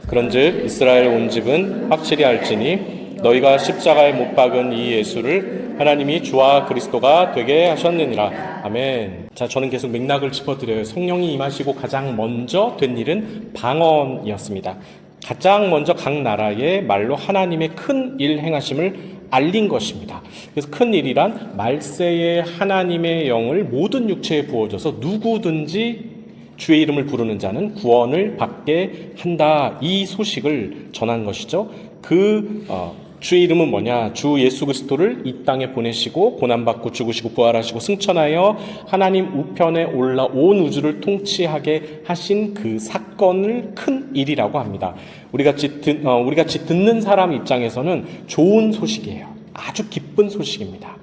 그런즉 이스라엘 온 집은 확실히 알지니 너희가 십자가에 못 박은 이 예수를 하나님이 주와 그리스도가 되게 하셨느니라. 아멘. 자, 저는 계속 맥락을 짚어드려요. 성령이 임하시고 가장 먼저 된 일은 방언이었습니다. 가장 먼저 각 나라의 말로 하나님의 큰 일 행하심을 알린 것입니다. 그래서 큰 일이란 말세에 하나님의 영을 모든 육체에 부어줘서 누구든지 주의 이름을 부르는 자는 구원을 받게 한다. 이 소식을 전한 것이죠. 주의 이름은 뭐냐? 주 예수 그리스도를 이 땅에 보내시고 고난받고 죽으시고 부활하시고 승천하여 하나님 우편에 올라 온 우주를 통치하게 하신 그 사건을 큰 일이라고 합니다. 우리같이 듣는 사람 입장에서는 좋은 소식이에요. 아주 기쁜 소식입니다.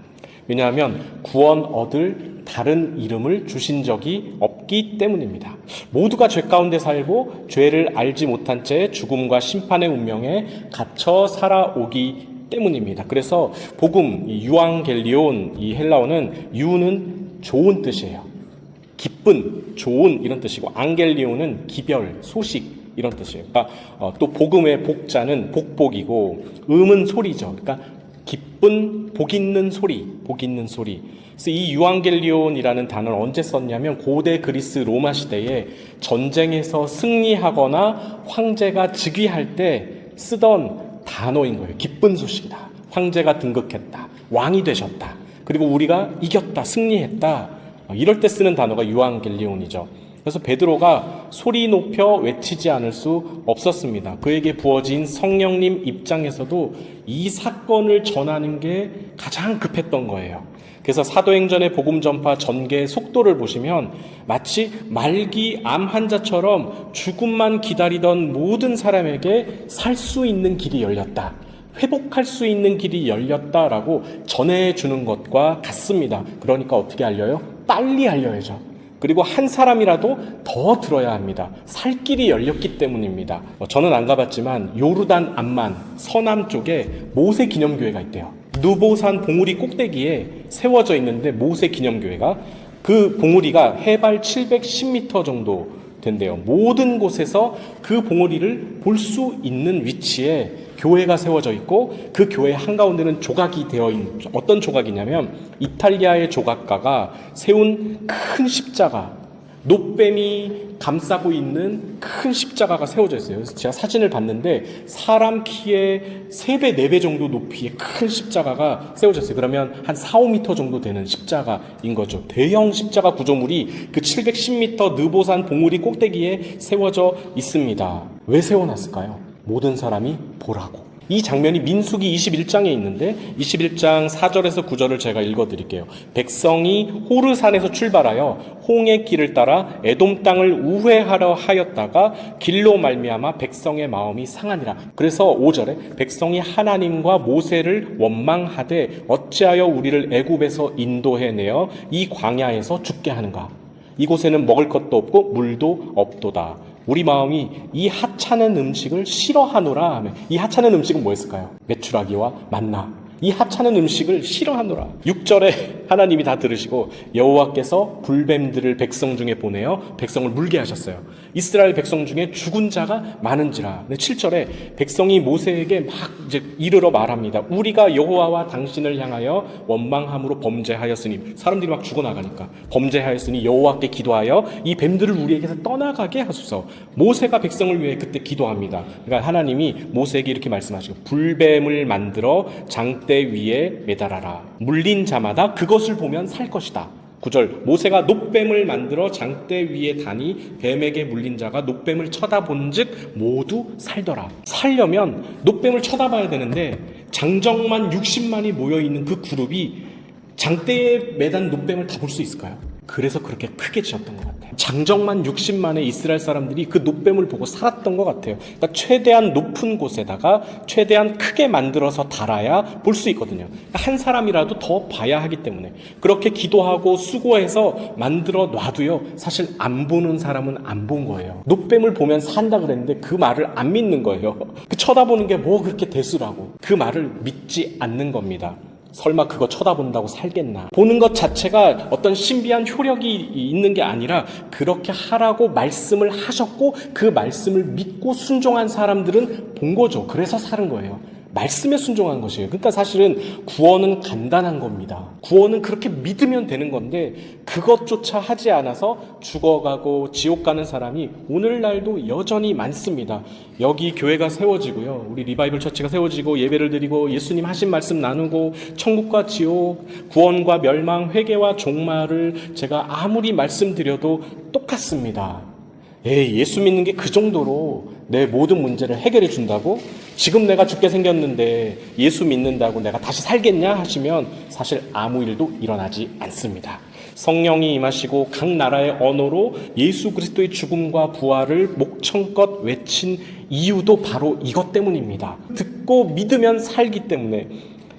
왜냐하면 구원 얻을 다른 이름을 주신 적이 없기 때문입니다. 모두가 죄 가운데 살고 죄를 알지 못한 채 죽음과 심판의 운명에 갇혀 살아오기 때문입니다. 그래서 복음, 유앙겔리온, 이 헬라어는 유는 좋은 뜻이에요. 기쁜, 좋은 이런 뜻이고 안겔리온은 기별, 소식 이런 뜻이에요. 그러니까 또 복음의 복자는 복복이고 음은 소리죠. 그러니까 기쁜 복 있는 소리, 복 있는 소리. 그래서 이 유앙겔리온이라는 단어를 언제 썼냐면 고대 그리스 로마 시대에 전쟁에서 승리하거나 황제가 즉위할 때 쓰던 단어인 거예요. 기쁜 소식이다. 황제가 등극했다. 왕이 되셨다. 그리고 우리가 이겼다. 승리했다. 이럴 때 쓰는 단어가 유앙겔리온이죠. 그래서 베드로가 소리 높여 외치지 않을 수 없었습니다. 그에게 부어진 성령님 입장에서도 이 사건을 전하는 게 가장 급했던 거예요. 그래서 사도행전의 복음 전파 전개 속도를 보시면 마치 말기 암 환자처럼 죽음만 기다리던 모든 사람에게 살 수 있는 길이 열렸다. 회복할 수 있는 길이 열렸다라고 전해주는 것과 같습니다. 그러니까 어떻게 알려요? 빨리 알려야죠. 그리고 한 사람이라도 더 들어야 합니다. 살 길이 열렸기 때문입니다. 저는 안 가봤지만 요르단 암만 서남 쪽에 모세 기념교회가 있대요. 누보산 봉우리 꼭대기에 세워져 있는데 모세 기념교회가 그 봉우리가 해발 710m 정도 된대요. 모든 곳에서 그 봉우리를 볼 수 있는 위치에 교회가 세워져 있고 그 교회 한가운데는 조각이 되어 있는, 어떤 조각이냐면 이탈리아의 조각가가 세운 큰 십자가, 놋뱀이 감싸고 있는 큰 십자가가 세워져 있어요. 그래서 제가 사진을 봤는데 사람 키의 3배, 4배 정도 높이의 큰 십자가가 세워져 있어요. 그러면 한 4, 5m 정도 되는 십자가인 거죠. 대형 십자가 구조물이 그 710m 느보산 봉우리 꼭대기에 세워져 있습니다. 왜 세워놨을까요? 모든 사람이 보라고. 이 장면이 민수기 21장에 있는데 21장 4절에서 9절을 제가 읽어드릴게요. 백성이 호르산에서 출발하여 홍해 길을 따라 에돔 땅을 우회하려 하였다가 길로 말미암아 백성의 마음이 상하니라. 그래서 5절에 백성이 하나님과 모세를 원망하되 어찌하여 우리를 애굽에서 인도해내어 이 광야에서 죽게 하는가. 이곳에는 먹을 것도 없고 물도 없도다. 우리 마음이 이 하찮은 음식을 싫어하노라 하면, 이 하찮은 음식은 뭐였을까요? 메추라기와 만나. 이 하찮은 음식을 싫어하노라. 6절에 하나님이 다 들으시고 여호와께서 불뱀들을 백성 중에 보내어 백성을 물게 하셨어요. 이스라엘 백성 중에 죽은 자가 많은지라. 7절에 백성이 모세에게 막 이제 이르러 말합니다. 우리가 여호와와 당신을 향하여 원망함으로 범죄하였으니, 사람들이 막 죽어나가니까 범죄하였으니 여호와께 기도하여 이 뱀들을 우리에게서 떠나가게 하소서. 모세가 백성을 위해 그때 기도합니다. 그러니까 하나님이 모세에게 이렇게 말씀하시고 불뱀을 만들어 장대 위에 매달아라. 물린 자마다 그것을 보면 살 것이다. 9절 모세가 놋뱀을 만들어 장대 위에 다니 뱀에게 물린 자가 놋뱀을 쳐다본즉 모두 살더라. 살려면 놋뱀을 쳐다봐야 되는데 장정만 60만이 모여있는 그 그룹이 장대에 매단 놋뱀을 다 볼 수 있을까요? 그래서 그렇게 크게 지었던 것 같아요. 장정만 60만의 이스라엘 사람들이 그 놋뱀을 보고 살았던 것 같아요. 그러니까 최대한 높은 곳에다가 최대한 크게 만들어서 달아야 볼 수 있거든요. 그러니까 한 사람이라도 더 봐야 하기 때문에 그렇게 기도하고 수고해서 만들어 놔도요, 사실 안 보는 사람은 안 본 거예요. 놋뱀을 보면 산다 그랬는데 그 말을 안 믿는 거예요. 그 쳐다보는 게 뭐 그렇게 대수라고 그 말을 믿지 않는 겁니다. 설마 그거 쳐다본다고 살겠나? 보는 것 자체가 어떤 신비한 효력이 있는 게 아니라 그렇게 하라고 말씀을 하셨고 그 말씀을 믿고 순종한 사람들은 본 거죠. 그래서 사는 거예요. 말씀에 순종한 것이에요. 그러니까 사실은 구원은 간단한 겁니다. 구원은 그렇게 믿으면 되는 건데 그것조차 하지 않아서 죽어가고 지옥 가는 사람이 오늘날도 여전히 많습니다. 여기 교회가 세워지고요. 우리 리바이블 처치가 세워지고 예배를 드리고 예수님 하신 말씀 나누고 천국과 지옥, 구원과 멸망, 회개와 종말을 제가 아무리 말씀드려도 똑같습니다. 예수 믿는 게 그 정도로 내 모든 문제를 해결해 준다고? 지금 내가 죽게 생겼는데 예수 믿는다고 내가 다시 살겠냐 하시면 사실 아무 일도 일어나지 않습니다. 성령이 임하시고 각 나라의 언어로 예수 그리스도의 죽음과 부활을 목청껏 외친 이유도 바로 이것 때문입니다. 듣고 믿으면 살기 때문에,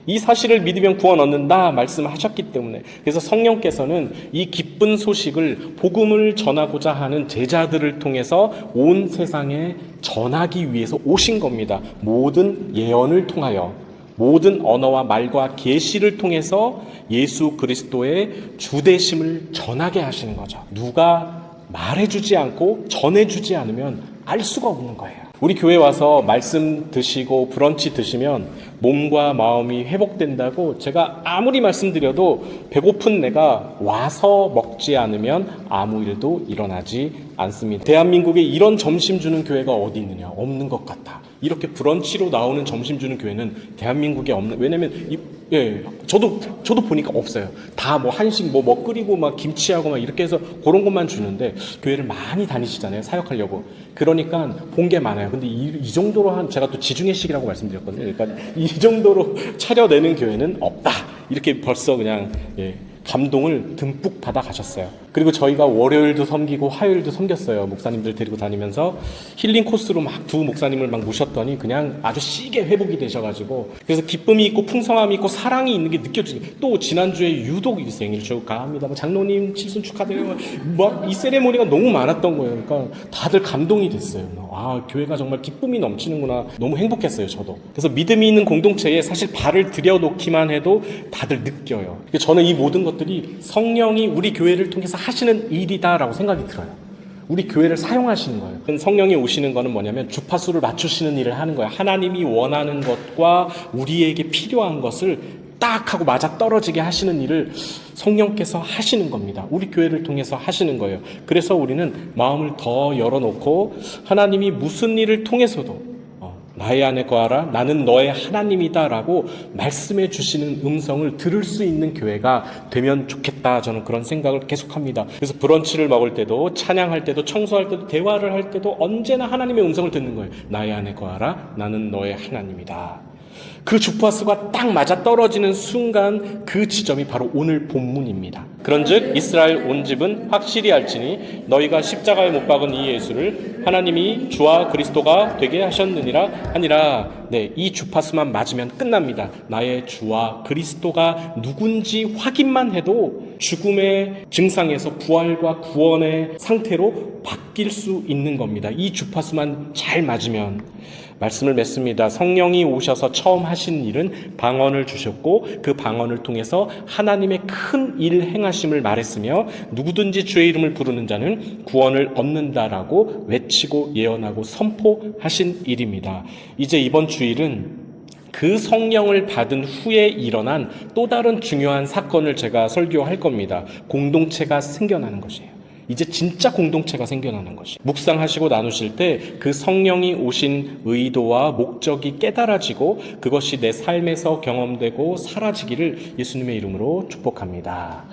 이 사실을 믿으면 구원 얻는다 말씀하셨기 때문에, 그래서 성령께서는 이 기쁜 소식을 복음을 전하고자 하는 제자들을 통해서 온 세상에 전하기 위해서 오신 겁니다. 모든 예언을 통하여, 모든 언어와 말과 계시를 통해서 예수 그리스도의 주되심을 전하게 하시는 거죠. 누가 말해주지 않고 전해주지 않으면 알 수가 없는 거예요. 우리 교회 와서 말씀 드시고 브런치 드시면 몸과 마음이 회복된다고 제가 아무리 말씀드려도 배고픈 내가 와서 먹지 않으면 아무 일도 일어나지 않습니다. 대한민국에 이런 점심 주는 교회가 어디 있느냐? 없는 것 같아. 이렇게 브런치로 나오는 점심 주는 교회는 대한민국에 없는, 왜냐면 저도 보니까 없어요. 다 뭐 한식 뭐 끓이고 막 김치하고 막 이렇게 해서 그런 것만 주는데, 교회를 많이 다니시잖아요, 사역하려고. 그러니까 본 게 많아요. 근데 이 정도로 제가 또 지중해식이라고 말씀드렸거든요. 그러니까 이 정도로 차려내는 교회는 없다. 이렇게 벌써 그냥 감동을 듬뿍 받아 가셨어요. 그리고 저희가 월요일도 섬기고 화요일도 섬겼어요. 목사님들 데리고 다니면서 힐링 코스로 막 두 목사님을 막 모셨더니 그냥 아주 시게 회복이 되셔가지고, 그래서 기쁨이 있고 풍성함이 있고 사랑이 있는 게 느껴지고, 또 지난주에 유독 생일 축하합니다, 뭐 장로님 칠순 축하드려요, 막 이 세레모니가 너무 많았던 거예요. 그러니까 다들 감동이 됐어요. 아, 교회가 정말 기쁨이 넘치는구나. 너무 행복했어요, 저도. 그래서 믿음이 있는 공동체에 사실 발을 들여놓기만 해도 다들 느껴요. 저는 이 모든 것들이 성령이 우리 교회를 통해서 하시는 일이다라고 생각이 들어요. 우리 교회를 사용하시는 거예요. 성령이 오시는 거는 뭐냐면 주파수를 맞추시는 일을 하는 거예요. 하나님이 원하는 것과 우리에게 필요한 것을 딱 하고 맞아 떨어지게 하시는 일을 성령께서 하시는 겁니다. 우리 교회를 통해서 하시는 거예요. 그래서 우리는 마음을 더 열어놓고 하나님이 무슨 일을 통해서도 나의 안에 거하라, 나는 너의 하나님이다 라고 말씀해 주시는 음성을 들을 수 있는 교회가 되면 좋겠다, 저는 그런 생각을 계속합니다. 그래서 브런치를 먹을 때도, 찬양할 때도, 청소할 때도, 대화를 할 때도 언제나 하나님의 음성을 듣는 거예요. 나의 안에 거하라, 나는 너의 하나님이다. 그 주파수가 딱 맞아 떨어지는 순간, 그 지점이 바로 오늘 본문입니다. 그런즉 이스라엘 온 집은 확실히 알지니 너희가 십자가에 못 박은 이 예수를 하나님이 주와 그리스도가 되게 하셨느니라 하니라. 이 주파수만 맞으면 끝납니다. 나의 주와 그리스도가 누군지 확인만 해도 죽음의 증상에서 부활과 구원의 상태로 바뀔 수 있는 겁니다. 이 주파수만 잘 맞으면. 말씀을 맺습니다. 성령이 오셔서 처음 하신 일은 방언을 주셨고, 그 방언을 통해서 하나님의 큰 일 행하심을 말했으며, 누구든지 주의 이름을 부르는 자는 구원을 얻는다라고 외치고 예언하고 선포하신 일입니다. 이제 이번 주일은 그 성령을 받은 후에 일어난 또 다른 중요한 사건을 제가 설교할 겁니다. 공동체가 생겨나는 것이에요. 이제 진짜 공동체가 생겨나는 것이, 묵상하시고 나누실 때 그 성령이 오신 의도와 목적이 깨달아지고 그것이 내 삶에서 경험되고 사라지기를 예수님의 이름으로 축복합니다.